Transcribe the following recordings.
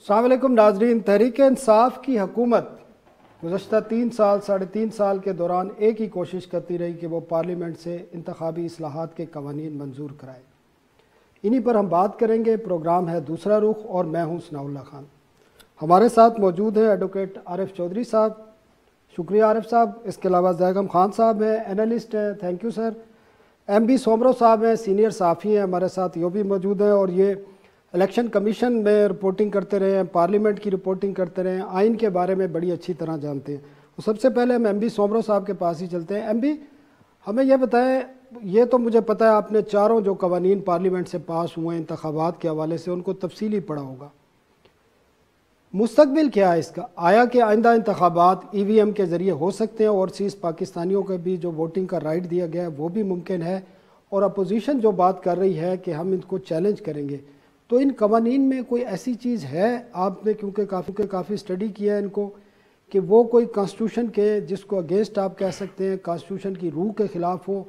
अस्सलाम वालेकुम नाजरीन। तहरीक इंसाफ की हुकूमत गुज़श्ता 3 साल 3.5 साल के दौरान एक ही कोशिश करती रही कि वो पार्लियामेंट से इंतखाबी इस्लाहात के कवानीन मंजूर कराए। इन्हीं पर हम बात करेंगे। प्रोग्राम है दूसरा रुख और मैं हूँ सनाउल्लाह खान। हमारे साथ मौजूद हैं एडवोकेट आरिफ चौधरी साहब। शुक्रिया आरिफ साहब। इसके अलावा जैगम खान साहब हैं, एनालिस्ट हैं, thank you sir. MB Soomro साहब हैं, सीनियर साफ़ी हैं, हमारे साथ ये भी मौजूद हैं और ये इलेक्शन कमीशन में रिपोर्टिंग करते रहे हैं, पार्लियामेंट की रिपोर्टिंग करते रहे हैं, आइन के बारे में बड़ी अच्छी तरह जानते हैं। तो सबसे पहले हम MB सोमरो साहब के पास ही चलते हैं। MB, हमें यह बताएं, ये तो मुझे पता है आपने चारों जो कवानीन पार्लियामेंट से पास हुए इंतखाबात के हवाले से उनको तफसीली पढ़ा होगा। मुस्तकबिल क्या है इसका? आया कि आइंदा इंतखाबात EVM के ज़रिए हो सकते हैं, ओवरसीज़ पाकिस्तानियों को भी जो वोटिंग का राइट दिया गया है वो भी मुमकिन है, और अपोजिशन जो बात कर रही है कि हम इनको चैलेंज करेंगे, तो इन कवानीन में कोई ऐसी चीज़ है, आपने क्योंकि काफ़ी स्टडी किया है इनको, कि वो कोई कॉन्स्टिट्यूशन के जिसको अगेंस्ट आप कह सकते हैं, कॉन्स्टिट्यूशन की रूह के ख़िलाफ़ हो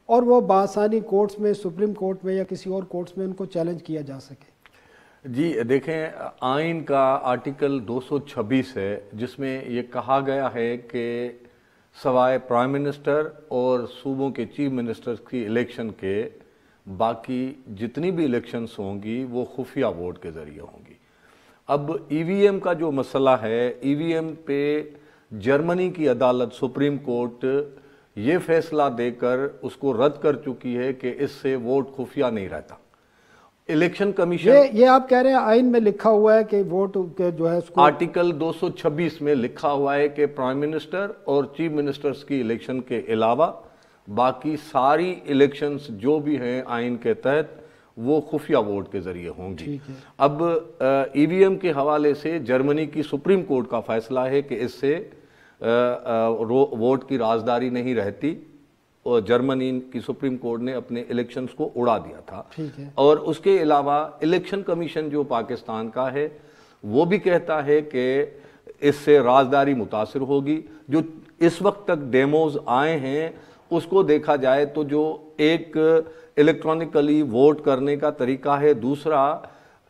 और वो बासानी कोर्ट्स में, सुप्रीम कोर्ट में या किसी और कोर्ट्स में उनको चैलेंज किया जा सके? जी देखें, आइन का आर्टिकल 226 है जिसमें ये कहा गया है कि सवाए प्राइम मिनिस्टर और सूबों के चीफ मिनिस्टर्स की इलेक्शन के बाकी जितनी भी इलेक्शंस होंगी वो खुफिया वोट के ज़रिए होंगी। अब EVM का जो मसला है, EVM पे जर्मनी की अदालत सुप्रीम कोर्ट ये फैसला देकर उसको रद्द कर चुकी है कि इससे वोट खुफिया नहीं रहता। इलेक्शन कमीशन ये आप कह रहे हैं आइन में लिखा हुआ है कि वोट के जो है उसको आर्टिकल 226 में लिखा हुआ है कि प्राइम मिनिस्टर और चीफ मिनिस्टर्स की इलेक्शन के अलावा बाकी सारी इलेक्शंस जो भी हैं आइन के तहत वो खुफिया वोट के जरिए होंगी। अब EVM के हवाले से जर्मनी की सुप्रीम कोर्ट का फैसला है कि इससे वोट की राजदारी नहीं रहती, और जर्मनी की सुप्रीम कोर्ट ने अपने इलेक्शंस को उड़ा दिया था। और उसके अलावा इलेक्शन कमीशन जो पाकिस्तान का है वो भी कहता है कि इससे राजदारी मुतासिर होगी। जो इस वक्त तक डेमोज आए हैं उसको देखा जाए तो जो एक इलेक्ट्रॉनिकली वोट करने का तरीका है, दूसरा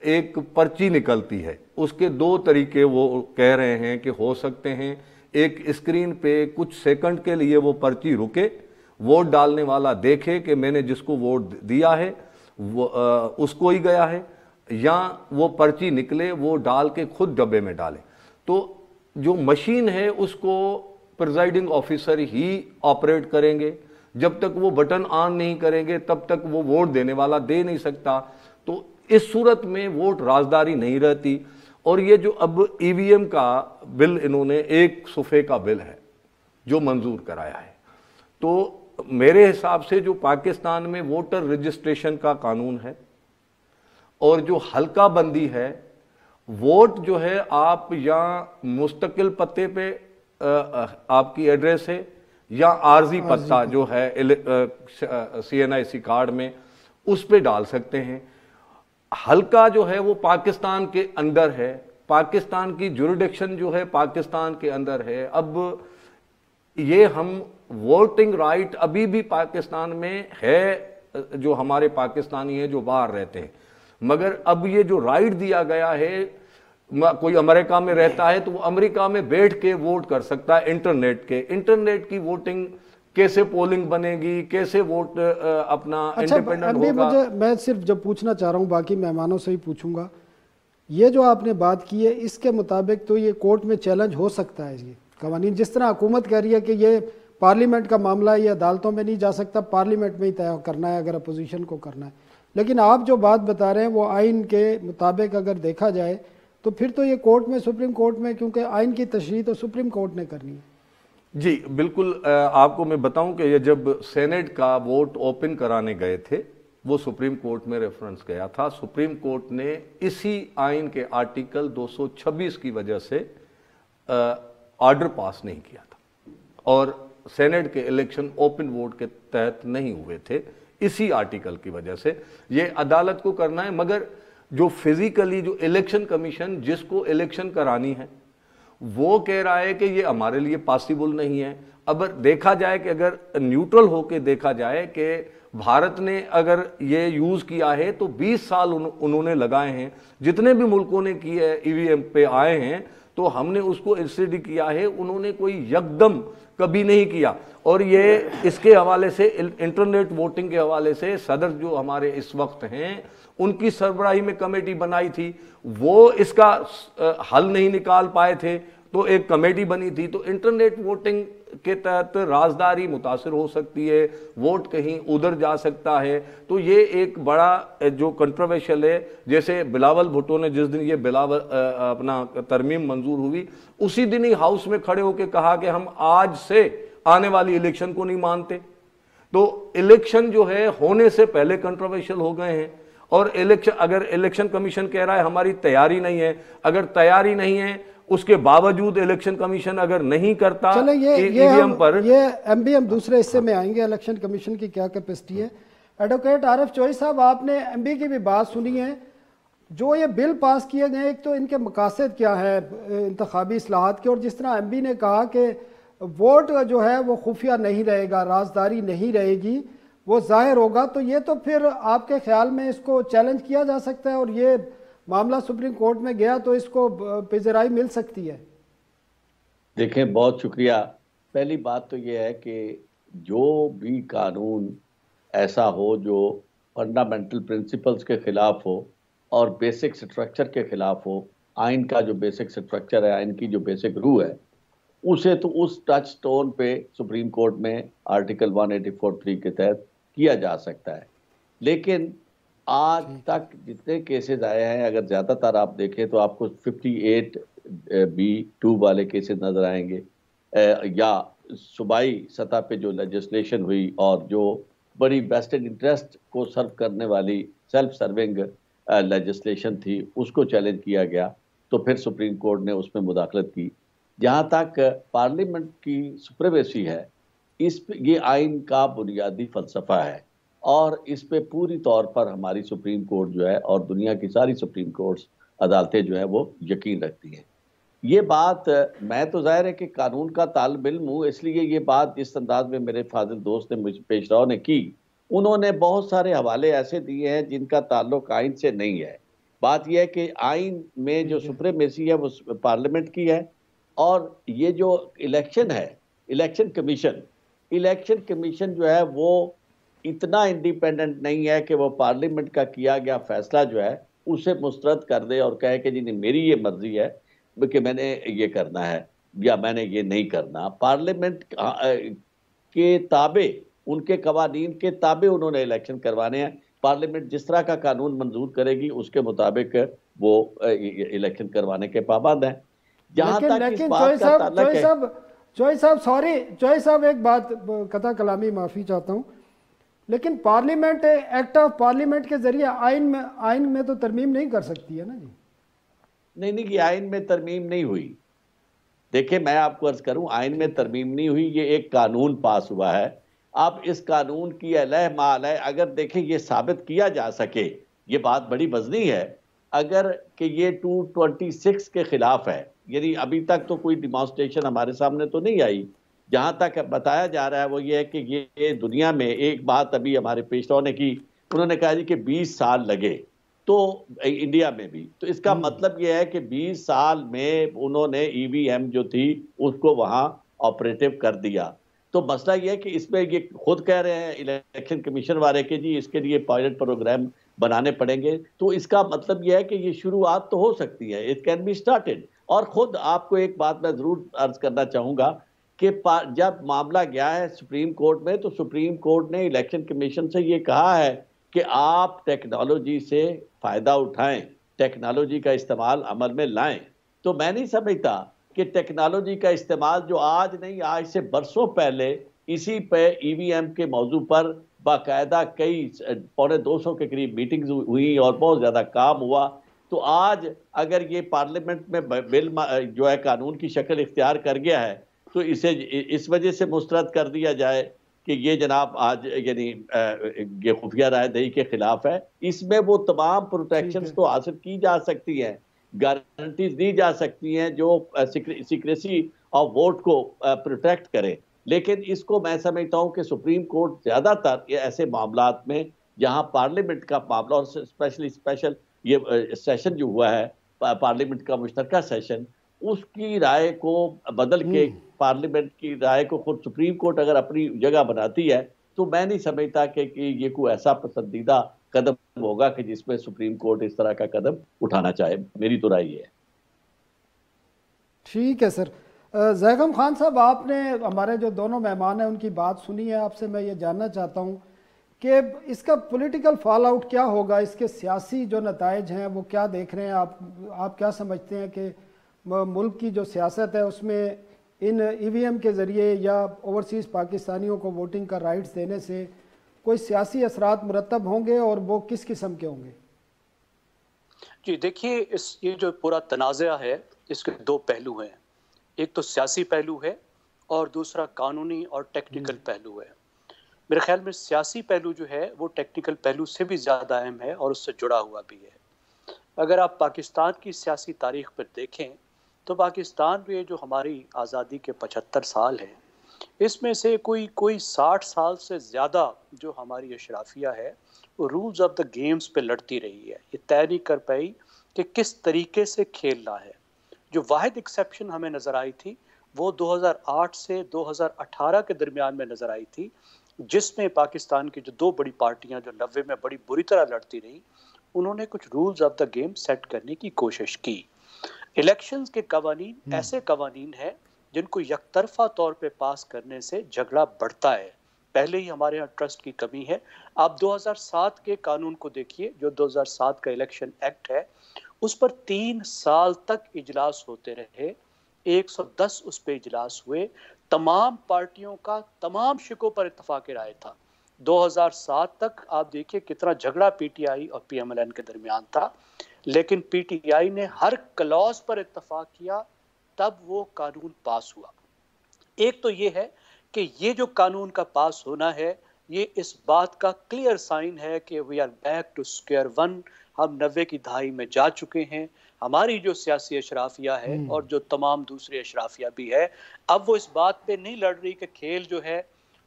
एक पर्ची निकलती है, उसके दो तरीके वो कह रहे हैं कि हो सकते हैं। एक स्क्रीन पे कुछ सेकंड के लिए वो पर्ची रुके, वोट डालने वाला देखे कि मैंने जिसको वोट दिया है वो उसको ही गया है, या वो पर्ची निकले वो डाल के खुद डब्बे में डाले। तो जो मशीन है उसको प्रिजाइडिंग ऑफिसर ही ऑपरेट करेंगे। जब तक वो बटन ऑन नहीं करेंगे तब तक वो वोट देने वाला दे नहीं सकता। तो इस सूरत में वोट राजदारी नहीं रहती। और ये जो अब EVM का बिल इन्होंने एक सुफे का बिल है जो मंजूर कराया है, तो मेरे हिसाब से जो पाकिस्तान में वोटर रजिस्ट्रेशन का कानून है और जो हल्का बंदी है, वोट जो है आप या मुस्तकिल पत्ते पे आपकी एड्रेस है या आर्जी पत्ता जो है CNIC कार्ड में उस पे डाल सकते हैं। हल्का जो है वो पाकिस्तान के अंदर है, पाकिस्तान की जुरिडिक्शन जो है पाकिस्तान के अंदर है। अब ये हम वोटिंग राइट अभी भी पाकिस्तान में है, जो हमारे पाकिस्तानी हैं जो बाहर रहते हैं, मगर अब ये जो राइट दिया गया है, कोई अमेरिका में रहता है तो वो अमेरिका में बैठ के वोट कर सकता है इंटरनेट की वोटिंग। कैसे पोलिंग बनेगी, कैसे वोट अपना इंडिपेंडेंट होगा? मैं सिर्फ जब पूछना चाह रहा हूँ, बाकी मेहमानों से ही पूछूंगा, ये जो आपने बात की है इसके मुताबिक तो ये कोर्ट में चैलेंज हो सकता है। ये कवानीन जिस तरह हुकूमत कह रही है कि ये पार्लियामेंट का मामला है, ये अदालतों में नहीं जा सकता, पार्लियामेंट में ही तय करना है अगर अपोजिशन को करना है, लेकिन आप जो बात बता रहे हैं वो आइन के मुताबिक अगर देखा जाए तो फिर तो ये कोर्ट में, सुप्रीम कोर्ट में, क्योंकि आइन की तशरीह तो सुप्रीम कोर्ट ने करनी है। जी बिल्कुल। आपको मैं बताऊं कि ये जब सेनेट का वोट ओपन कराने गए थे वो सुप्रीम कोर्ट में रेफरेंस गया था। सुप्रीम कोर्ट ने इसी आइन के आर्टिकल 226 की वजह से ऑर्डर पास नहीं किया था और सेनेट के इलेक्शन ओपन वोट के तहत नहीं हुए थे, इसी आर्टिकल की वजह से। ये अदालत को करना है, मगर जो फिजिकली जो इलेक्शन कमीशन जिसको इलेक्शन करानी है वो कह रहा है कि ये हमारे लिए पॉसिबल नहीं है। अब देखा जाए कि अगर न्यूट्रल होके देखा जाए कि भारत ने अगर ये यूज किया है तो 20 साल उन्होंने लगाए हैं। जितने भी मुल्कों ने की है ईवीएम पे आए हैं तो हमने उसको स्टडी किया है, उन्होंने कोई यकदम कभी नहीं किया। और ये इसके हवाले से, इंटरनेट वोटिंग के हवाले से सदर जो हमारे इस वक्त हैं उनकी सरबराही में कमेटी बनाई थी, वो इसका हल नहीं निकाल पाए थे, तो एक कमेटी बनी थी। तो इंटरनेट वोटिंग के तहत राजदारी मुतासर हो सकती है, वोट कहीं उधर जा सकता है। तो ये एक बड़ा जो कंट्रोवर्शियल है, जैसे बिलावल भुट्टो ने जिस दिन ये बिलावल अपना तरमीम मंजूर हुई उसी दिन ही हाउस में खड़े होकर कहा कि हम आज से आने वाली इलेक्शन को नहीं मानते। तो इलेक्शन जो है होने से पहले कंट्रोवर्शियल हो गए हैं। और इलेक्शन, अगर इलेक्शन कमीशन कह रहा है हमारी तैयारी नहीं है, अगर तैयारी नहीं है उसके बावजूद इलेक्शन कमीशन अगर नहीं करता ईवीएम पर, ये एमबीएम दूसरे हिस्से में आएंगे इलेक्शन कमीशन की क्या कैपेसिटी है। एडवोकेट आरिफ चोई साहब, आपने एमबी की भी बात सुनी है। जो ये बिल पास किए गए, एक तो इनके मकासद क्या है इंतखाबी इस्लाहात के, और जिस तरह एमबी ने कहा कि वोट जो है वो खुफिया नहीं रहेगा, राजदारी नहीं रहेगी, वो जाहिर होगा, तो ये तो फिर आपके ख्याल में इसको चैलेंज किया जा सकता है और ये मामला सुप्रीम कोर्ट में गया तो इसको पेजराई मिल सकती है। देखें, बहुत शुक्रिया। पहली बात तो ये है कि जो भी कानून ऐसा हो जो फंडामेंटल प्रिंसिपल्स के खिलाफ हो और बेसिक स्ट्रक्चर के खिलाफ हो, आइन का जो बेसिक स्ट्रक्चर है, आइन की जो बेसिक रूह है, उसे तो उस टच स्टोन पे सुप्रीम कोर्ट में आर्टिकल 184(3) के तहत किया जा सकता है। लेकिन आज तक जितने केसेस आए हैं, अगर ज़्यादातर आप देखें तो आपको 58B(2) वाले केसेस नज़र आएंगे, या सूबाई सतह पे जो लेजिस्लेशन हुई और जो बड़ी वेस्टेड इंटरेस्ट को सर्व करने वाली सेल्फ सर्विंग लेजिस्लेशन थी, उसको चैलेंज किया गया, तो फिर सुप्रीम कोर्ट ने उसमें मुदाखलत की। जहाँ तक पार्लियामेंट की सुप्रीमेसी है, ये आइन का बुनियादी फलसफा है और इस पे पूरी तौर पर हमारी सुप्रीम कोर्ट जो है और दुनिया की सारी सुप्रीम कोर्ट्स अदालतें जो है वो यकीन रखती हैं। ये बात, मैं तो जाहिर है कि कानून का तालिब इल्म हूँ, इसलिए ये बात जिस अंदाज में मेरे फाजिल दोस्त ने मुझे पेशराव ने की, उन्होंने बहुत सारे हवाले ऐसे दिए हैं जिनका ताल्लुक आइन से नहीं है। बात यह है कि आइन में जो सुप्रीमेसी है वो पार्लियामेंट की है, और ये जो इलेक्शन है, इलेक्शन कमीशन जो है वो इतना इंडिपेंडेंट नहीं है कि वो पार्लियामेंट का किया गया फैसला जो है उसे मुस्तरद कर दे और कहे कि जी नहीं, मेरी ये मर्जी है कि मैंने ये करना है या मैंने ये नहीं करना। पार्लियामेंट के ताबे, उनके कवानीन के ताबे उन्होंने इलेक्शन करवाने हैं। पार्लियामेंट जिस तरह का कानून मंजूर करेगी उसके मुताबिक वो इलेक्शन करवाने के पाबंद हैं। जहां तक इस बात का ताल्लुक है, चोई साहब एक बात कथा कलामी माफी चाहता हूँ, लेकिन पार्लियामेंट एक्ट ऑफ पार्लियामेंट के जरिए आइन में तो तरमीम नहीं कर सकती है ना जी। नहीं, ये आइन में तरमीम नहीं हुई। देखिए, मैं आपको अर्ज करूं, आइन में तरमीम नहीं हुई, ये एक कानून पास हुआ है। अब इस कानून की अलह माल है, अगर देखें ये साबित किया जा सके, ये बात बड़ी वजनी है, अगर कि ये 226 के खिलाफ है, यानी अभी तक तो कोई डिमॉन्स्ट्रेशन हमारे सामने तो नहीं आई। जहां तक बताया जा रहा है वो ये है कि ये दुनिया में, एक बात अभी हमारे पेशराव ने की, उन्होंने कहा जी कि 20 साल लगे, तो इंडिया में भी, तो इसका मतलब ये है कि 20 साल में उन्होंने ईवीएम जो थी उसको वहां ऑपरेटिव कर दिया। तो मसला ये है कि इसमें ये खुद कह रहे हैं इलेक्शन कमीशन वाले के जी इसके लिए पायलट प्रोग्राम बनाने पड़ेंगे, तो इसका मतलब यह है कि ये शुरुआत तो हो सकती है, इट कैन बी स्टार्टेड। और खुद आपको एक बात मैं जरूर अर्ज करना चाहूंगा कि जब मामला गया है सुप्रीम कोर्ट में, तो सुप्रीम कोर्ट ने इलेक्शन कमीशन से ये कहा है कि आप टेक्नोलॉजी से फायदा उठाएं, टेक्नोलॉजी का इस्तेमाल अमल में लाएं। तो मैं नहीं समझता कि टेक्नोलॉजी का इस्तेमाल जो आज नहीं, आज से बरसों पहले इसी पे ईवीएम के मौजू पर बाकायदा कई 250 के करीब मीटिंग्स हुई और बहुत ज़्यादा काम हुआ। तो आज अगर ये पार्लियामेंट में बिल जो है कानून की शक्ल इख्तियार कर गया है, तो इसे इस वजह से मुस्तरद कर दिया जाए कि ये जनाब आज यानी ये खुफिया रायदही के खिलाफ है। इसमें वो तमाम प्रोटेक्शंस तो हासिल की जा सकती हैं, गारंटीज दी जा सकती हैं जो सीक्रेसी ऑफ वोट को प्रोटेक्ट करें। लेकिन इसको मैं समझता हूं कि सुप्रीम कोर्ट ज्यादातर ये ऐसे मामलात में जहां पार्लियामेंट का मामला और स्पेशल ये सेशन जो हुआ है पार्लियामेंट का मुश्तरका सेशन, उसकी राय को बदल के पार्लियामेंट की राय को खुद सुप्रीम कोर्ट अगर अपनी जगह बनाती है तो मैं नहीं समझता कि ये कोई ऐसा पसंदीदा कदम होगा कि जिसमें सुप्रीम कोर्ट इस तरह का कदम उठाना चाहे। मेरी तो राय है। ठीक है सर। जैगम खान साहब, आपने हमारे जो दोनों मेहमान हैं उनकी बात सुनी है। आपसे मैं ये जानना चाहता हूँ कि इसका पॉलिटिकल फॉल आउट क्या होगा, इसके सियासी जो नताइज हैं वो क्या देख रहे हैं आप क्या समझते हैं कि मुल्क की जो सियासत है उसमें इन ईवीएम के ज़रिए या ओवरसीज़ पाकिस्तानियों को वोटिंग का राइट्स देने से कोई सियासी असरात मुरतब होंगे और वो किस किस्म के होंगे? जी देखिए, ये जो पूरा तनाज़ा है इसके दो पहलू हैं। एक तो सियासी पहलू है और दूसरा कानूनी और टेक्निकल पहलू है। मेरे ख्याल में सियासी पहलू जो है वो टेक्निकल पहलू से भी ज़्यादा अहम है और उससे जुड़ा हुआ भी है। अगर आप पाकिस्तान की सियासी तारीख पर देखें तो पाकिस्तान में जो हमारी आज़ादी के 75 साल हैं, इसमें से कोई 60 साल से ज़्यादा जो हमारी अशराफिया है वो रूल्स ऑफ द गेम्स पे लड़ती रही है। ये तय नहीं कर पाई कि किस तरीके से खेलना है। जो वाहिद एक्सेप्शन हमें नज़र आई थी वो 2008 से 2018 के दरमियान में नज़र आई थी, जिसमें पाकिस्तान की जो दो बड़ी पार्टियां जो 90 में बड़ी बुरी तरह लड़ती रही, उन्होंने कुछ rules of the game set करने की कोशिश की। इलेक्शंस के कवानीन ऐसे कवानीन हैं जिनको यकतरफा तौर पे पास करने से झगड़ा बढ़ता है। पहले ही हमारे यहाँ ट्रस्ट की कमी है। आप 2007 के कानून को देखिए, जो 2007 का इलेक्शन एक्ट है, उस पर 3 साल तक इजलास होते रहे, 110 उस पे इजलास हुए, तमाम पार्टियों का तमाम शिकों पर इत्तफाक राय था। 2007 तक आप देखिए कितना झगड़ा पीटीआई और पीएमएलएन के दरमियान था, लेकिन पीटीआई ने हर क्लॉज पर इत्तफाक किया, तब वो कानून पास हुआ। एक तो ये है कि ये जो कानून का पास होना है, ये इस बात का क्लियर साइन है कि we are back to square one. हम 90 की दहाई में जा चुके हैं। हमारी जो सियासी अशराफिया है और जो तमाम दूसरी अशराफिया भी है, अब वो इस बात पे नहीं लड़ रही कि खेल जो है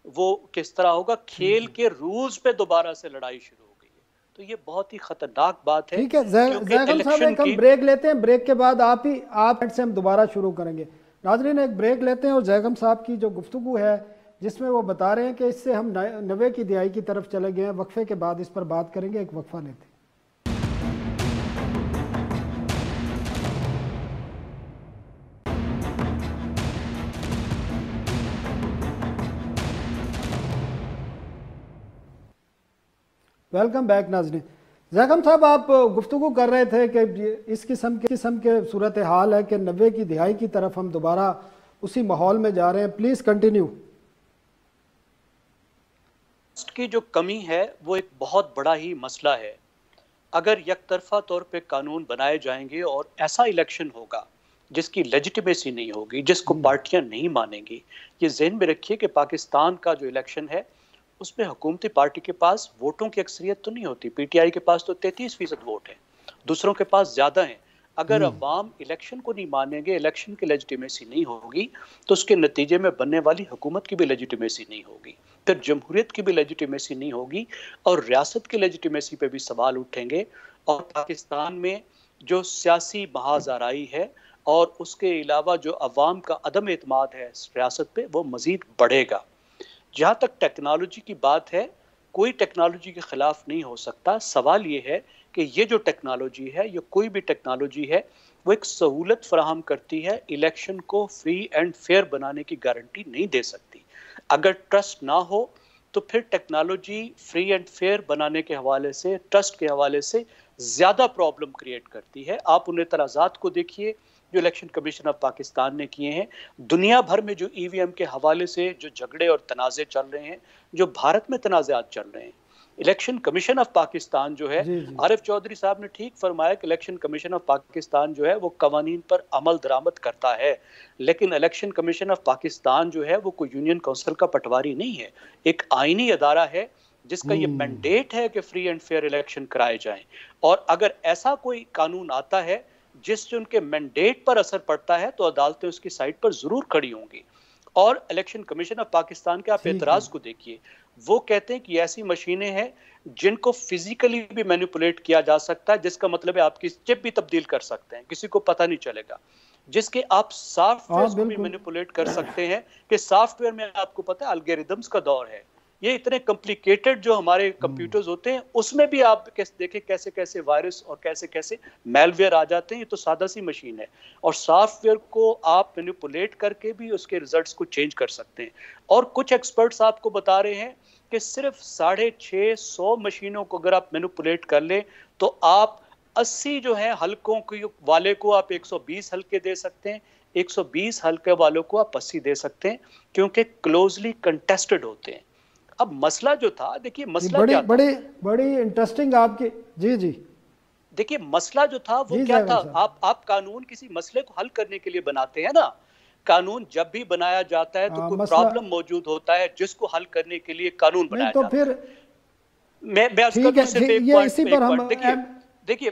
वो किस तरह होगा। खेल के रूल्स पे दोबारा से लड़ाई शुरू हो गई है। तो ये बहुत ही खतरनाक बात है। ठीक है जैगम साहब, एक हम ब्रेक लेते हैं। ब्रेक के बाद आप से हम दोबारा शुरू करेंगे। नाज़रीन, एक ब्रेक लेते हैं और जैगम साहब की जो गुफ्तगू है जिसमें वो बता रहे हैं कि इससे हम 90 की दिहाई की तरफ चले गए हैं। वक्फे के बाद इस पर बात करेंगे। एक वक्फा लेते हैं। वेलकम बैक नाज़रीन। जैगम साहब, आप गुफ्तगू कर रहे थे कि इस किस्म के सूरत हाल है कि 90 की दिहाई की तरफ हम दोबारा उसी माहौल में जा रहे हैं। Please continue. की जो कमी है वो एक बहुत बड़ा ही मसला है। अगर यकतरफा तौर पे कानून बनाए जाएंगे और ऐसा इलेक्शन होगा जिसकी लेजिटिमेसी नहीं होगी, जिसको पार्टियां नहीं मानेंगी, ये ज़हन में रखिए कि पाकिस्तान का जो इलेक्शन है उसमें हुकूमती पार्टी के पास वोटों की अक्सरियत तो नहीं होती। पीटीआई के पास तो 33% वोट है, दूसरों के पास ज़्यादा हैं। अगर अवाम इलेक्शन को नहीं मानेंगे, इलेक्शन की लेजिटिमेसी नहीं होगी, तो उसके नतीजे में बनने वाली हुकूमत की भी लेजिटिमेसी नहीं होगी, फिर जमहूरियत की भी लेजिटिमेसी नहीं होगी और रियासत की लेजिटिमेसी पे भी सवाल उठेंगे। और पाकिस्तान में जो सियासी महाज़ाराई है और उसके अलावा जो अवाम का अदम एतमाद है रियासत पे, वो मज़ीद बढ़ेगा। जहाँ तक टेक्नोलॉजी की बात है, कोई टेक्नोलॉजी के ख़िलाफ़ नहीं हो सकता। सवाल ये है कि ये जो टेक्नोलॉजी है, ये कोई भी टेक्नोलॉजी है, वो एक सहूलत फराहम करती है, इलेक्शन को फ्री एंड फेयर बनाने की गारंटी नहीं दे सकती। अगर ट्रस्ट ना हो तो फिर टेक्नोलॉजी फ्री एंड फेयर बनाने के हवाले से, ट्रस्ट के हवाले से ज़्यादा प्रॉब्लम क्रिएट करती है। आप उन एतराज़ात को देखिए जो इलेक्शन कमीशन ऑफ पाकिस्तान ने किए हैं। दुनिया भर में जो ईवीएम के हवाले से जो झगड़े और तनाज़े चल रहे हैं, जो भारत में तनाज़ात चल रहे हैं, इलेक्शन कमीशन ऑफ पाकिस्तान जो है, आरिफ चौधरी साहब ने ठीक फरमाया कि इलेक्शन कमीशन ऑफ पाकिस्तान जो है वो कवानीन पर अमल दरामद करता है, लेकिन इलेक्शन कमीशन ऑफ पाकिस्तान जो है वो कोई यूनियन काउंसिल का पटवारी नहीं है, एक आईनी अदारा है जिसका ये मैंडेट है कि फ्री एंड फेयर इलेक्शन कराए जाएं। और अगर ऐसा कोई कानून आता है जिससे उनके मैंडेट पर असर पड़ता है तो अदालतें उसकी साइड पर जरूर खड़ी होंगी। और इलेक्शन कमीशन ऑफ पाकिस्तान के आप एतराज को देखिए, वो कहते हैं कि ऐसी मशीनें हैं जिनको फिजिकली भी मैनिपुलेट किया जा सकता है, जिसका मतलब है आपकी चिप भी तब्दील कर सकते हैं, किसी को पता नहीं चलेगा, जिसके आप सॉफ्टवेयर को भी मैनिपुलेट कर सकते हैं कि सॉफ्टवेयर में आपको पता है एल्गोरिदम्स का दौर है, ये इतने कॉम्प्लिकेटेड जो हमारे कंप्यूटर्स होते हैं उसमें भी आप देखें कैसे कैसे वायरस और कैसे कैसे मेलवेयर आ जाते हैं। ये तो सादा सी मशीन है और सॉफ्टवेयर को आप मैनिपुलेट करके भी उसके रिजल्ट्स को चेंज कर सकते हैं। और कुछ एक्सपर्ट्स आपको बता रहे हैं कि सिर्फ 650 मशीनों को अगर आप मैनिपुलेट कर लें तो आप 80 जो है हल्कों वाले को आप 120 हल्के दे सकते हैं, 120 हल्के वालों को आप 80 दे सकते हैं, क्योंकि क्लोजली कंटेस्टेड होते हैं। अब मसला जो था, देखिए मसला क्या था, बड़ी इंटरेस्टिंग आपके जी देखिए मसला जो था वो क्या था, आप कानून किसी मसले को हल करने के लिए बनाते हैं ना, कानून जब भी बनाया जाता है तो कोई प्रॉब्लम मौजूद होता है जिसको हल करने के लिए कानून बनाया जाता है। मैं देखिए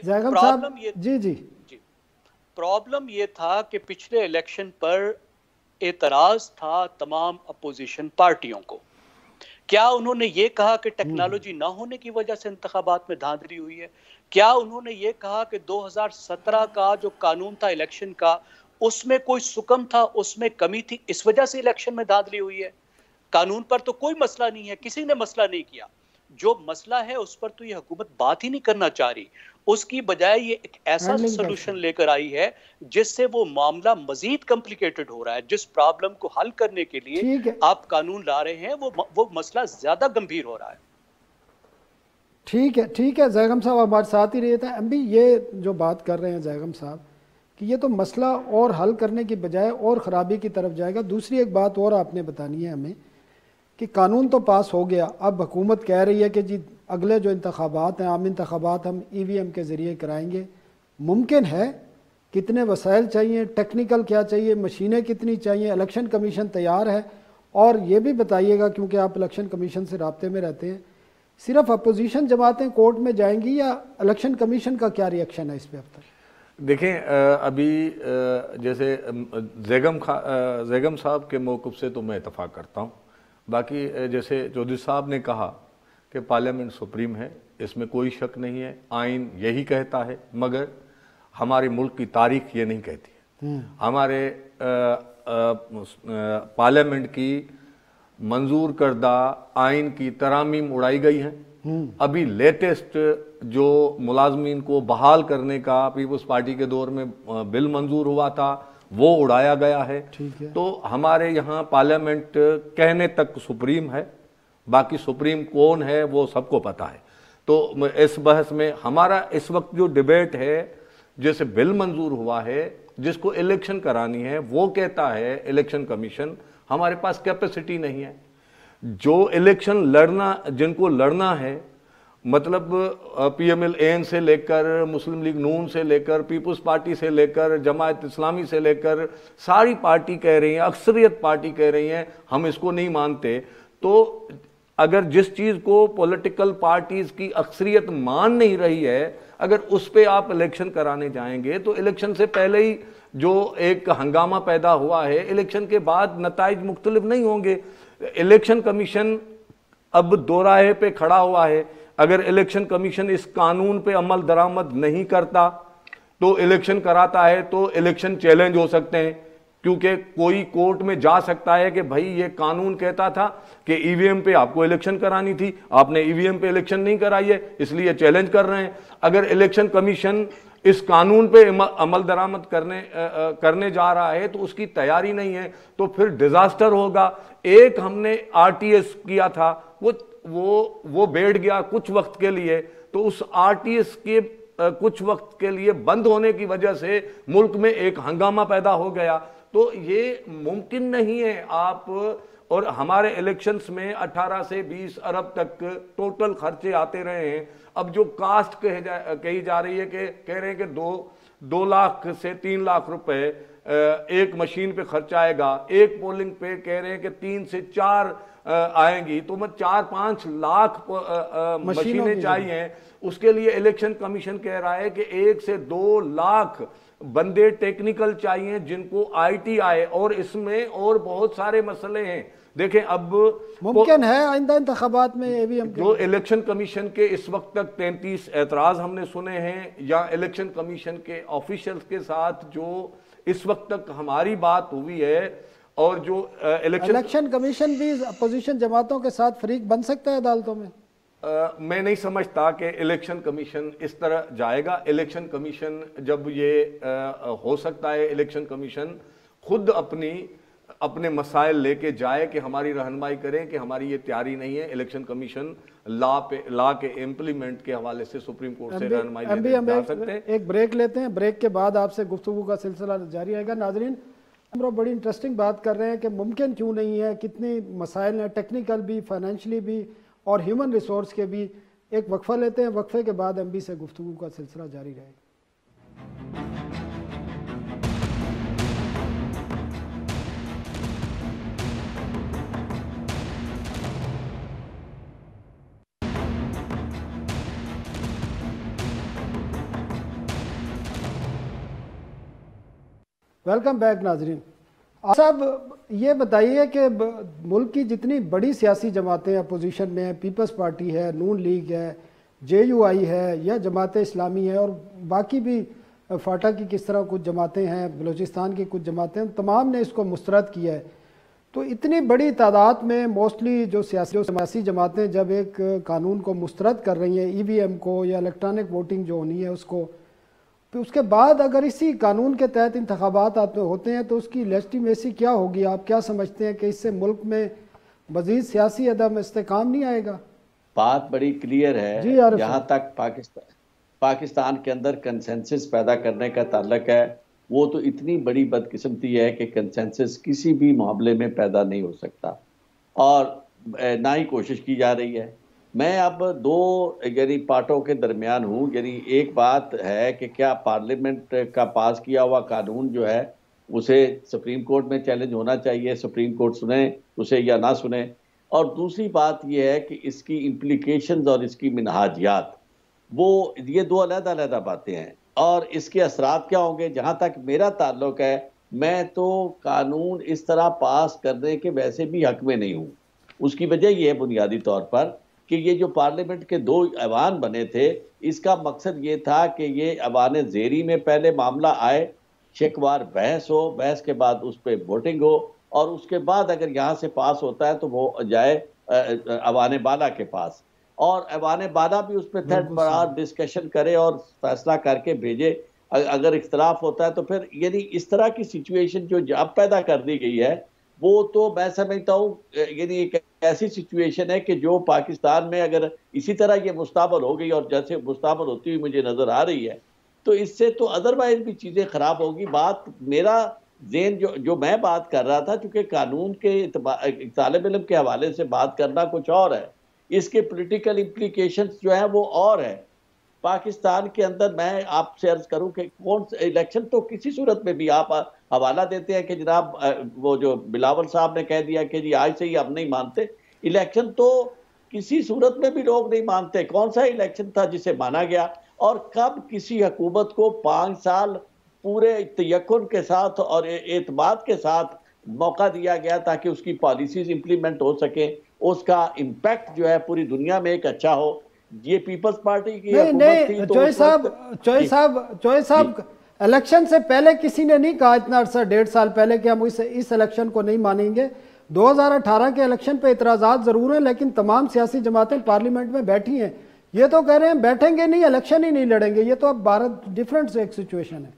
प्रॉब्लम ये था कि पिछले इलेक्शन पर एतराज था तमाम अपोजिशन पार्टियों को। क्या उन्होंने ये कहा कि टेक्नोलॉजी ना होने की वजह से इंतखाबात में धांधली हुई है? क्या उन्होंने ये कहा कि 2017 का जो कानून था इलेक्शन का उसमें कोई सुकम था, उसमें कमी थी, इस वजह से इलेक्शन में धांधली हुई है? कानून पर तो कोई मसला नहीं है, किसी ने मसला नहीं किया। जो मसला है उस पर तो ये हुकूमत बात ही नहीं करना चाह रही, उसकी बजाय ये एक ऐसा सोल्यूशन लेकर आई है जिससे वो मामला मजीद कॉम्प्लिकेटेड हो रहा है। जिस प्रॉब्लम को हल करने के लिए आप कानून ला रहे हैं वो मसला ज्यादा गंभीर हो रहा है। ठीक है जैगम साहब हमारे साथ ही रहे थे। अभी ये जो बात कर रहे हैं जैगम साहब कि ये तो मसला और हल करने की बजाय और ख़राबी की तरफ जाएगा। दूसरी एक बात और आपने बतानी है हमें कि कानून तो पास हो गया, अब हुकूमत कह रही है कि जी अगले जो इंतखाबात हैं, आम इंतखाबात हम EVM के ज़रिए कराएंगे। मुमकिन है? कितने वसाइल चाहिए, टेक्निकल क्या चाहिए, मशीनें कितनी चाहिए? इलेक्शन कमीशन तैयार है? और ये भी बताइएगा क्योंकि आप इलेक्शन कमीशन से राब्ते में रहते हैं, सिर्फ अपोजिशन जमातें कोर्ट में जाएंगी या इलेक्शन कमीशन का क्या रिएक्शन है इस पर अब तक? देखें, अभी जैसे जैगम साहब के मौक़िफ़ से तो मैं इत्तफ़ाक़ करता हूँ। बाकी जैसे चौधरी साहब ने कहा कि पार्लियामेंट सुप्रीम है, इसमें कोई शक नहीं है, आइन यही कहता है, मगर हमारे मुल्क की तारीख ये नहीं कहती है। हमारे पार्लियामेंट की मंजूर करदा आइन की तरामीम उड़ाई गई हैं। अभी लेटेस्ट जो मुलाजमीन को बहाल करने का पीपल्स पार्टी के दौर में बिल मंजूर हुआ था वो उड़ाया गया है। तो हमारे यहाँ पार्लियामेंट कहने तक सुप्रीम है, बाकी सुप्रीम कौन है वो सबको पता है। तो इस बहस में हमारा इस वक्त जो डिबेट है, जैसे बिल मंजूर हुआ है जिसको इलेक्शन करानी है, वो कहता है इलेक्शन कमीशन हमारे पास कैपेसिटी नहीं है। जो इलेक्शन लड़ना, जिनको लड़ना है, मतलब PML-AN से लेकर मुस्लिम लीग नून से लेकर पीपल्स पार्टी से लेकर जमात इस्लामी से लेकर सारी पार्टी कह रही हैं, अक्सरियत पार्टी कह रही हैं हम इसको नहीं मानते। तो अगर जिस चीज़ को पॉलिटिकल पार्टीज़ की अक्सरियत मान नहीं रही है, अगर उस पर आप इलेक्शन कराने जाएंगे तो इलेक्शन से पहले ही जो एक हंगामा पैदा हुआ है, इलेक्शन के बाद नताइज मुख्तलिफ नहीं होंगे। इलेक्शन कमीशन अब दोराहे पे खड़ा हुआ है। अगर इलेक्शन कमीशन इस कानून पे अमल दरामद नहीं करता तो इलेक्शन कराता है तो इलेक्शन चैलेंज हो सकते हैं, क्योंकि कोई कोर्ट में जा सकता है कि भाई ये कानून कहता था कि EVM पे आपको इलेक्शन करानी थी, आपने EVM पे इलेक्शन नहीं कराई है, इसलिए चैलेंज कर रहे हैं। अगर इलेक्शन कमीशन इस कानून पे अमल दरामद करने जा रहा है तो उसकी तैयारी नहीं है, तो फिर डिजास्टर होगा। एक हमने RTS किया था, वो बैठ गया कुछ वक्त के लिए, तो उस RTS के कुछ वक्त के लिए बंद होने की वजह से मुल्क में एक हंगामा पैदा हो गया। तो ये मुमकिन नहीं है आप, और हमारे इलेक्शंस में 18 से 20 अरब तक टोटल खर्चे आते रहे हैं। अब जो कास्ट कही जा रही है कि कह रहे हैं कि 2 लाख से 3 लाख रुपए एक मशीन पे खर्च आएगा, एक पोलिंग पे कह रहे हैं कि 3 से 4 आएंगी तो मैं 4-5 लाख मशीनें चाहिए। उसके लिए इलेक्शन कमीशन कह रहा है कि 1 से 2 लाख बंदे टेक्निकल चाहिए जिनको आईटी आए, और इसमें और बहुत सारे मसले हैं। देखें, अब मुमकिन है आइंदा इंतखाबात में ईवीएम जो इलेक्शन कमीशन के इस वक्त तक 33 एतराज हमने सुने हैं, या इलेक्शन कमीशन के ऑफिशियल्स के साथ जो इस वक्त तक हमारी बात हुई है, और जो इलेक्शन कमीशन भी अपोजिशन जमातों के साथ फरीक बन सकता है अदालतों में। मैं नहीं समझता कि इलेक्शन कमीशन इस तरह जाएगा। इलेक्शन कमीशन जब ये हो सकता है इलेक्शन कमीशन खुद अपने मसाइल लेके जाए कि हमारी रहनुमाई करें कि हमारी ये तैयारी नहीं है। इलेक्शन कमीशन ला के इम्प्लीमेंट के हवाले से सुप्रीम कोर्ट से रहनुमाई ले सकते हैं। एक ब्रेक लेते हैं, ब्रेक के बाद आपसे गुफ्तगू का सिलसिला जारी रहेगा। नाजरीन, हम बड़ी इंटरेस्टिंग बात कर रहे हैं कि मुमकिन क्यों नहीं है, कितने मसाइल हैं, टेक्निकल भी, फाइनेंशियली भी और ह्यूमन रिसोर्स के भी। एक वक्फा लेते हैं, वक्फे के बाद एमबी से गुफ्तगू का सिलसिला जारी रहेगा। वेलकम बैक नाजरीन। साहब ये बताइए कि मुल्क की जितनी बड़ी सियासी जमातें अपोजिशन में हैं, पीपल्स पार्टी है, नून लीग है, JUI है या जमात इस्लामी है और बाकी भी फाटा की किस तरह कुछ जमातें हैं, बलूचिस्तान की कुछ जमातें, तमाम ने इसको मुस्तरद किया है। तो इतनी बड़ी तादाद में मोस्टली जो सियासी जमातें जब एक कानून को मुस्तरद कर रही हैं, EVM को या इलेक्ट्रॉनिक वोटिंग जो होनी है उसको, तो उसके बाद अगर इसी कानून के तहत इंतखाबात होते हैं तो उसकी लेजिटिमेसी क्या होगी? आप क्या समझते हैं कि इससे मुल्क में मजीद सियासी अदम इस्तेकाम नहीं आएगा? बात बड़ी क्लियर है। जहाँ तक पाकिस्तान के अंदर कंसेंसस पैदा करने का ताल्लुक है, वो तो इतनी बड़ी बदकिस्मती है कि कंसेंसस किसी भी मामले में पैदा नहीं हो सकता और ना ही कोशिश की जा रही है। मैं अब दो यानी पार्टों के दरमियान हूँ। यानी एक बात है कि क्या पार्लियामेंट का पास किया हुआ कानून जो है उसे सुप्रीम कोर्ट में चैलेंज होना चाहिए, सुप्रीम कोर्ट सुने उसे या ना सुने। और दूसरी बात यह है कि इसकी इम्प्लीकेशंस और इसकी मिनहाजियात, वो ये दो अलग-अलग बातें हैं और इसके असरात क्या होंगे। जहाँ तक मेरा ताल्लुक है, मैं तो कानून इस तरह पास करने के वैसे भी हक में नहीं हूँ। उसकी वजह यह है बुनियादी तौर पर कि ये जो पार्लियामेंट के 2 ऐवान बने थे, इसका मकसद ये था कि ये ऐवान ज़ेरी में पहले मामला आए, शिकवार बहस हो, बहस के बाद उस पर वोटिंग हो और उसके बाद अगर यहाँ से पास होता है तो वो जाए ऐवान बाला के पास और ऐवान बाला भी उस पर थर्ड बरार डिस्कशन करे और फैसला करके भेजे। अगर इख्तलाफ होता है तो फिर यानी इस तरह की सिचुएशन जो अब पैदा कर दी गई है, वो तो मैं समझता हूँ यानी एक ऐसी सिचुएशन है कि जो पाकिस्तान में अगर इसी तरह ये मुस्ताबल हो गई और जैसे मुस्ताबल होती हुई मुझे नजर आ रही है, तो इससे तो अदरवाइज भी चीजें खराब होगी। बात मेरा ज़ेन जो मैं बात कर रहा था, चूंकि कानून के तालिब इल्म के हवाले से बात करना कुछ और है, इसके पॉलिटिकल इम्प्लीकेशंस जो है वो और है। पाकिस्तान के अंदर मैं आपसे अर्ज करूं कि कौन सा इलेक्शन तो किसी सूरत में भी आप हवाला देते हैं कि जनाब वो जो बिलावल साहब ने कह दिया कि जी आज से ही अब नहीं मानते, इलेक्शन तो किसी सूरत में भी लोग नहीं मानते। कौन सा इलेक्शन था जिसे माना गया और कब किसी हुकूमत को 5 साल पूरे तयक्कुन के साथ और एतमाद के साथ मौका दिया गया ताकि उसकी पॉलिसीज इंप्लीमेंट हो सके, उसका इम्पैक्ट जो है पूरी दुनिया में एक अच्छा हो। ये पीपल्स पार्टी की हुकूमत थी। चौधरी साहब इलेक्शन से पहले किसी ने नहीं कहा इतना अरसा 1.5 साल पहले कि हम इस इलेक्शन को नहीं मानेंगे। 2018 के इलेक्शन पे इतराजात जरूर हैं, लेकिन तमाम सियासी जमातें पार्लियामेंट में बैठी हैं। ये तो कह रहे हैं बैठेंगे नहीं, इलेक्शन ही नहीं लड़ेंगे। ये तो अब भारत डिफरेंट से एक सिचुएशन है।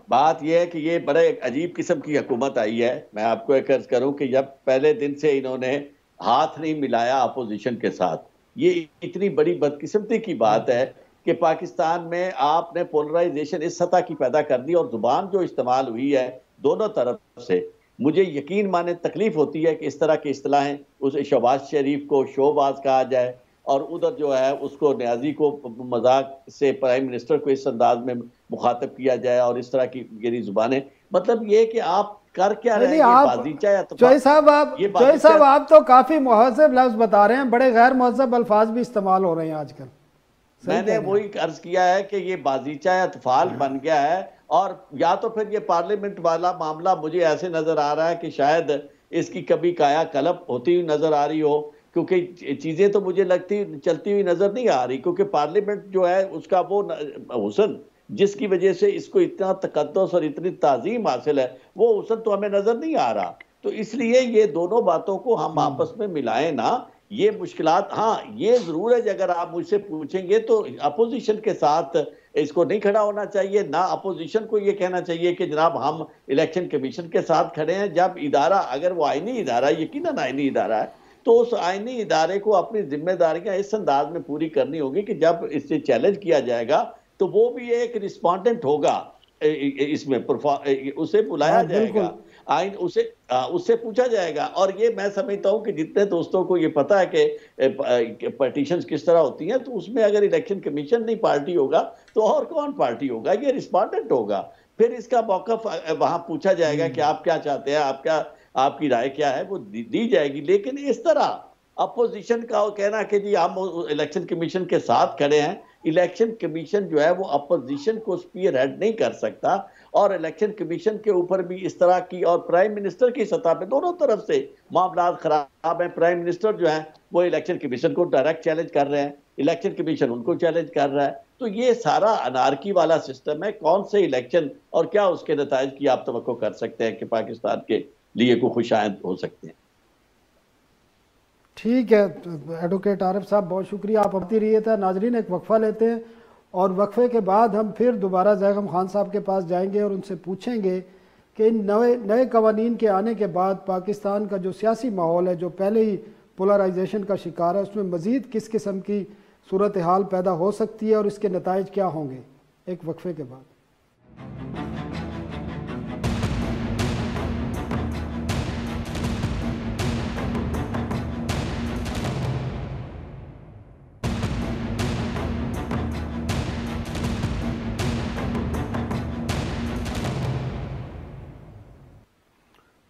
बात यह है कि ये बड़े अजीब किस्म की हुकूमत आई है। मैं आपको एक अर्ज करूं कि जब पहले दिन से इन्होंने हाथ नहीं मिलाया अपोजिशन के साथ, ये इतनी बड़ी बदकिस्मती की बात है कि पाकिस्तान में आपने पोलराइजेशन इस सतह की पैदा कर दी और जुबान जो इस्तेमाल हुई है दोनों तरफ से, मुझे यकीन माने तकलीफ होती है कि इस तरह की इस्तिलाहें, उस शहबाज शरीफ को शोबाज कहा जाए और उधर जो है उसको न्याजी को मजाक से प्राइम मिनिस्टर को इस अंदाज में मुखातब किया जाए और इस तरह की गिरी जुबानें। मतलब ये कि आप कर क्या रहे हैं? बाजीचा या चौधरी साहब आप तो काफी मुहज़्ज़ब लफ्ज बता रहे हैं, बड़े गैर मुहज़्ज़ब अल्फाज भी इस्तेमाल हो रहे हैं आजकल। मैंने वही अर्ज किया है कि ये बाजीचा या तफाल बन गया है, और या तो फिर ये पार्लियामेंट वाला मामला मुझे ऐसे नजर आ रहा है कि शायद इसकी कभी काया कल्प होती हुई नजर आ रही हो, क्योंकि चीजें तो मुझे लगती चलती हुई नजर नहीं आ रही, क्योंकि पार्लियामेंट जो है उसका वो हुस्न जिसकी वजह से इसको इतना तकद्दुस और इतनी ताजीम हासिल है, वो हुस्न तो हमें नजर नहीं आ रहा। तो इसलिए ये दोनों बातों को हम आपस में मिलाएं ना, ये मुश्किलात। हाँ, ये जरूर है कि अगर आप मुझसे पूछेंगे तो अपोजिशन के साथ इसको नहीं खड़ा होना चाहिए, ना अपोजिशन को ये कहना चाहिए कि जनाब हम इलेक्शन कमीशन के साथ खड़े हैं। जब इदारा, अगर वो आईनी इदारा, यकीनन आईनी इदारा है, तो उस आईनी इदारे को अपनी जिम्मेदारियां इस अंदाज में पूरी करनी होगी कि जब इससे चैलेंज किया जाएगा तो वो भी एक रिस्पॉन्डेंट होगा, इसमें उसे बुलाया जाएगा, आइन उससे पूछा जाएगा। और ये मैं समझता हूं कि जितने दोस्तों को ये पता है कि पटिशन किस तरह होती हैं, तो उसमें अगर इलेक्शन कमीशन नहीं पार्टी होगा तो और कौन पार्टी होगा? ये रिस्पॉन्डेंट होगा। फिर इसका मौक़िफ़ वहां पूछा जाएगा कि आप क्या चाहते हैं, आपकी राय क्या है, वो दी जाएगी। लेकिन इस तरह अपोजिशन का कहना कि जी हम इलेक्शन कमीशन के साथ खड़े हैं, इलेक्शन कमीशन जो है वो अपोजिशन को स्पीयर हेड नहीं कर सकता, और इलेक्शन कमीशन के ऊपर भी इस तरह की, और प्राइम मिनिस्टर की सतह पे दोनों तरफ से मामला खराब है। प्राइम मिनिस्टर जो है वो इलेक्शन कमीशन को डायरेक्ट चैलेंज कर रहे हैं, इलेक्शन कमीशन उनको चैलेंज कर रहा है। तो ये सारा अनारकी वाला सिस्टम है। कौन से इलेक्शन और क्या उसके नताइज की आप तवक्को कर सकते हैं कि पाकिस्तान के लिए को खुशायद हो सकते हैं? ठीक है एडवोकेट आरिफ साहब, बहुत शुक्रिया, आप अपनी रही था। नाजरीन, एक वक्फा लेते हैं और वक्फे के बाद हम फिर दोबारा ज़ैगम खान साहब के पास जाएंगे और उनसे पूछेंगे कि इन नए कवानीन के आने के बाद पाकिस्तान का जो सियासी माहौल है, जो पहले ही पोलराइजेशन का शिकार है, उसमें मज़ीद किस किस्म की सूरत हाल पैदा हो सकती है और इसके नताइज क्या होंगे। एक वक्फे के बाद।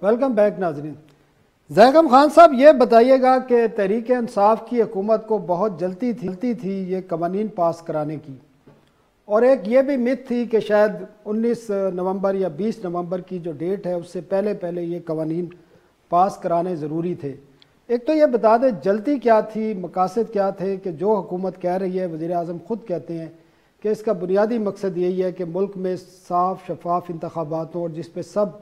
वेलकम बैक नाजरीन। ज़ैगम खान साहब, ये बताइएगा कि तहरीक इंसाफ की हुकूमत को बहुत जल्दी थी ये कवानीन पास कराने की, और एक ये भी मिथ थी कि शायद 19 नवंबर या 20 नवंबर की जो डेट है उससे पहले ये कवानीन पास कराने ज़रूरी थे। एक तो ये बता दें जल्दी क्या थी, मकासद क्या थे कि जो हुकूमत कह रही है, वज़ीर आज़म ख़ुद कहते हैं कि इसका बुनियादी मकसद यही है कि मुल्क में साफ शफाफ इंतखाबात हों और जिस पे सब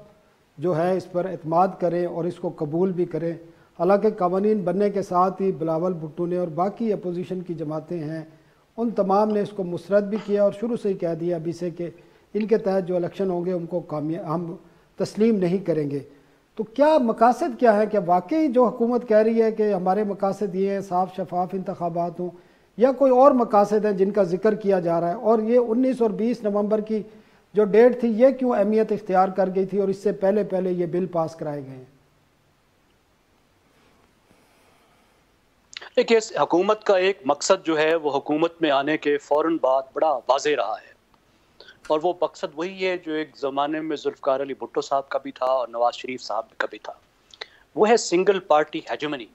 जो है इस पर एतमाद करें और इसको कबूल भी करें। हालांकि कवानीन बनने के साथ ही बिलावल भुट्टो ने और बाकी अपोजिशन की जमातें हैं उन तमाम ने इसको मुस्तरद भी किया और शुरू से ही कह दिया अभी से कि इनके तहत जो इलेक्शन होंगे उनको हम तस्लीम नहीं करेंगे। तो क्या मकासद क्या है? क्या वाकई जो हुकूमत कह रही है कि हमारे मकासद ये हैं साफ शफाफ इंतखाबात हों, या कोई और मकासद हैं जिनका जिक्र किया जा रहा है? और ये 19 और 20 नवंबर की जो डेट थी ये क्यों अहमियत इख्तियार कर गई थी और इससे पहले ये बिल पास कराए गए हैं? देखिए, हुकूमत का एक मकसद जो है वो हुकूमत में आने के फ़ौरन बाद बड़ा वाज़ेह रहा है, और वो मकसद वही है जो एक ज़माने में जुल्फ़िकार अली भुट्टो साहब का भी था और नवाज शरीफ साहब का भी था। वो है सिंगल पार्टी हेजेमनी,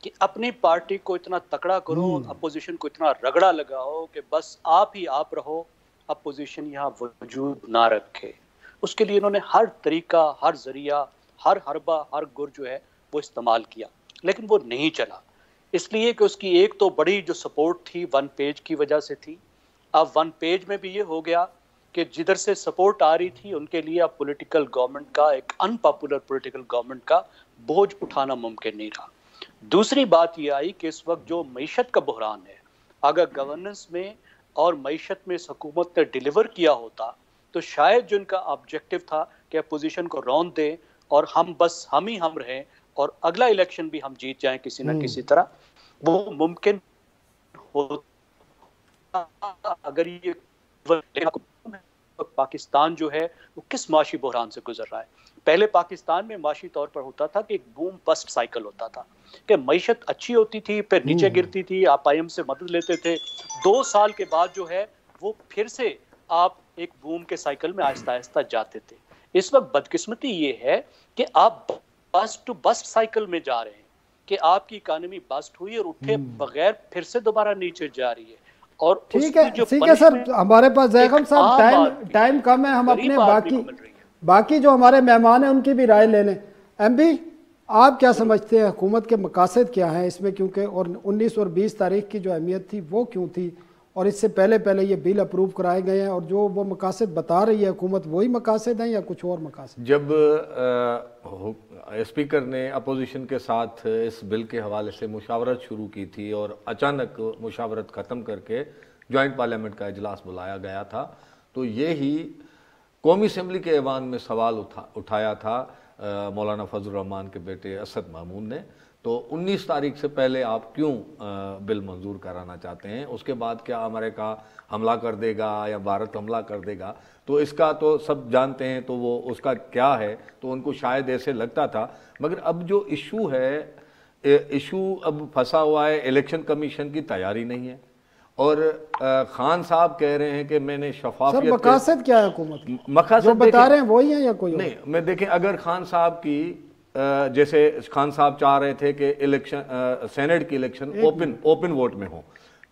कि अपनी पार्टी को इतना तकड़ा करो, अपोजिशन को इतना रगड़ा लगाओ कि बस आप ही आप रहो, अपोजिशन यहाँ वजूद ना रखे। उसके लिए इन्होंने हर तरीका, हर जरिया, हर हरबा, हर गुर जो है वो इस्तेमाल किया, लेकिन वो नहीं चला। इसलिए कि उसकी एक तो बड़ी जो सपोर्ट थी वन पेज की वजह से थी। अब वन पेज में भी ये हो गया कि जिधर से सपोर्ट आ रही थी उनके लिए अब पॉलिटिकल गवर्नमेंट का, एक अनपॉपुलर पॉलिटिकल गवर्नमेंट का बोझ उठाना मुमकिन नहीं रहा। दूसरी बात ये आई कि इस वक्त जो मईशत का बहरान है, अगर गवर्नेंस में और मईशत में इस हुकूमत ने डिलीवर किया होता तो शायद जो इनका ऑब्जेक्टिव था कि अपोजिशन को रौंद दें और हम बस हम ही हम रहें और अगला इलेक्शन भी हम जीत जाएं किसी न किसी तरह, वो मुमकिन होता। अगर ये पाकिस्तान जो है वो किस माशी बहरान से गुजर रहा है। पहले पाकिस्तान में माशी तौर पर होता था कि एक बूम बस्ट साइकिल होता था कि मईशत अच्छी होती थी, फिर नीचे गिरती थी, आप आईएम से मदद लेते थे, 2 साल के बाद जो है वो फिर से आप एक बूम के साइकिल में आहिस्ता आहिस्ता जाते थे। इस वक्त बदकिस्मती ये है कि आप बस टू बस साइकिल में जा रहे हैं कि आपकी इकोनॉमी बस्ट हुई और उठे बगैर फिर से दोबारा नीचे जा रही है। और ठीक है सर, हमारे पास जैगम साहब टाइम कम है, हम अपने बाकी जो हमारे मेहमान हैं उनकी भी राय ले लें। एमपी, आप क्या समझते हैं हुकूमत के मकासद क्या हैं इसमें, क्योंकि और 19 और 20 तारीख की जो अहमियत थी वो क्यों थी, और इससे पहले ये बिल अप्रूव कराए गए हैं, और जो वो मकासद बता रही है हुकूमत वही मकासद हैं या कुछ और मकासद? जब स्पीकर ने अपोजिशन के साथ इस बिल के हवाले से मुशावरत शुरू की थी और अचानक मुशावरत ख़त्म करके जॉइंट पार्लियामेंट का इजलास बुलाया गया था, तो ये ही कौमी असम्बली के ऐवान में सवाल उठाया था मौलाना फजल रहमान के बेटे असद मामून ने। तो 19 तारीख से पहले आप क्यों बिल मंजूर कराना चाहते हैं? उसके बाद क्या अमेरिका हमला कर देगा या भारत हमला कर देगा? तो इसका तो सब जानते हैं, तो वो उसका क्या है, तो उनको शायद ऐसे लगता था। मगर अब जो इशू है, इशू अब फंसा हुआ है, इलेक्शन कमीशन की तैयारी नहीं है, और खान साहब कह रहे हैं कि मैंने शफाफियत। सर मकासद क्या है हुकूमत की? मकासद जो बता रहे हैं वही है या कोई नहीं? मैं देखें, अगर खान साहब की जैसे खान साहब चाह रहे थे कि इलेक्शन सेनेट की इलेक्शन ओपन वोट में हो,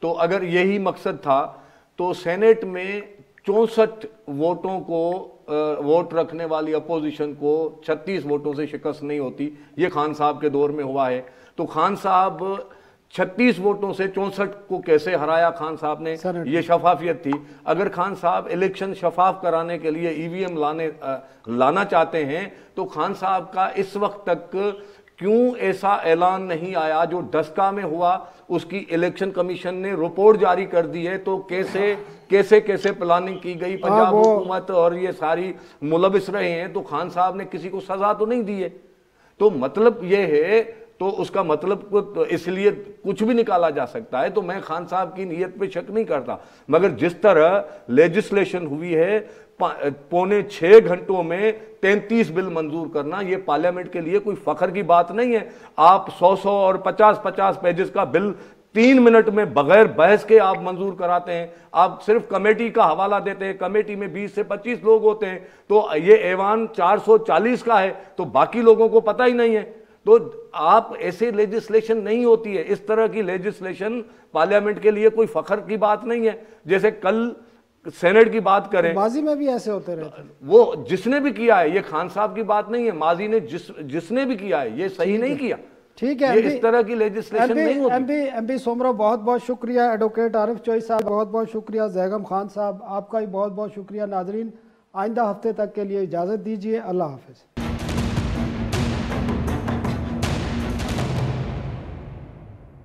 तो अगर यही मकसद था तो सेनेट में 64 वोटों को वोट रखने वाली अपोजिशन को 36 वोटों से शिकस्त नहीं होती। ये खान साहब के दौर में हुआ है। तो खान साहब 36 वोटों से 64 को कैसे हराया खान साहब ने? ये शफाफियत थी। अगर खान साहब इलेक्शन शफाफ कराने के लिए ईवीएम लाना चाहते हैं, तो खान साहब का इस वक्त तक क्यों ऐसा ऐलान नहीं आया? जो डस्का में हुआ उसकी इलेक्शन कमीशन ने रिपोर्ट जारी कर दी है, तो कैसे प्लानिंग की गई, पंजाब हुकूमत और ये सारी मुलविस रहे हैं, तो खान साहब ने किसी को सजा तो नहीं दी है। तो मतलब ये है, तो उसका मतलब तो इसलिए कुछ भी निकाला जा सकता है। तो मैं खान साहब की नीयत पे शक नहीं करता, मगर जिस तरह लेजिस्लेशन हुई है, 5.25 घंटों में 33 बिल मंजूर करना, ये पार्लियामेंट के लिए कोई फख्र की बात नहीं है। आप 100 और 50 पेजेस का बिल 3 मिनट में बगैर बहस के आप मंजूर कराते हैं। आप सिर्फ कमेटी का हवाला देते हैं, कमेटी में 20 से 25 लोग होते हैं, तो ये ऐवान 440 का है, तो बाकी लोगों को पता ही नहीं है। तो आप ऐसे लेजिस्लेशन नहीं होती है। इस तरह की लेजिस्लेशन पार्लियामेंट के लिए कोई फख्र की बात नहीं है। जैसे कल सेनेट की बात करें, माजी में भी ऐसे होते रहते हैं। वो जिसने भी किया है, ये खान साहब की बात नहीं है, माजी ने जिसने भी किया है, ये सही नहीं किया। ठीक है, ये इस तरह की लेजिस्लेशन नहीं होती। एमपी सोमरा, बहुत बहुत शुक्रिया। एडवोकेट आरिफ चोई साहब, बहुत बहुत शुक्रिया। जैगम खान साहब, आपका भी बहुत बहुत शुक्रिया। नाजरीन, आइंदा हफ्ते तक के लिए इजाज़त दीजिए। अल्लाह हाफिज़।